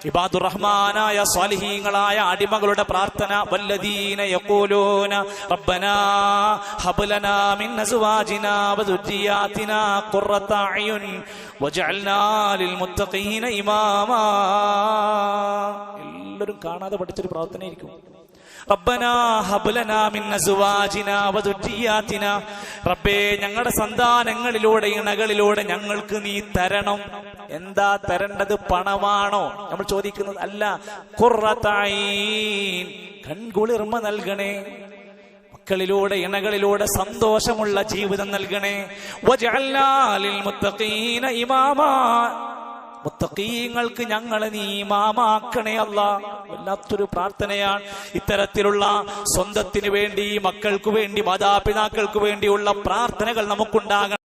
ഇബാദുർ റഹ്മാനായ സ്വാലിഹീങ്ങളായ അടിമകളുടെ പ്രാർത്ഥന. വല്ലദീന യഖൂലൂന റബ്ബനാ ഹബ് ലനാ മിൻ അസ്വാജിനാ വദുരിയാതിനാ ഖുറത അയുൻ വജഅൽനാ ലിൽ മുത്തഖീന ഇമാമാ. എല്ലാവരും കാണാതെ പഠിച്ചൊരു പ്രാർത്ഥനയായിരിക്കും. റബ്ബനാ ഹബ് ലനാ മിൻ അസ്വാജിനാ വദുരിയാതിനാ. റബ്ബേ, ഞങ്ങളുടെ സന്താനങ്ങളിലൂടെ ഇണകളിലൂടെ ഞങ്ങൾക്ക് നീ തരണം. എന്താ തരേണ്ടത്? പണമാണോ നമ്മൾ ചോദിക്കുന്നത്? അല്ല. ഖുറത അയ്ൻ, കൺകുളിർമ നൽകണേ. മക്കളിലൂടെ ഇണകളിലൂടെ സന്തോഷമുള്ള ജീവിതം നൽകണേ. വജഅൽനാ ലിൽ മുത്തഖീന ഇമാമാ. മുത്തഖീങ്ങൾക്ക് ഞങ്ങളെ നീ ഇമാമാക്കണേ അല്ലാ. വല്ലാത്തൊരു പ്രാർത്ഥനയാണ്. ഇത്തരത്തിലുള്ള സ്വന്തത്തിന് വേണ്ടി, മക്കൾക്ക് വേണ്ടി, മാതാപിതാക്കൾക്ക് വേണ്ടിയുള്ള പ്രാർത്ഥനകൾ നമുക്കുണ്ടാകണം.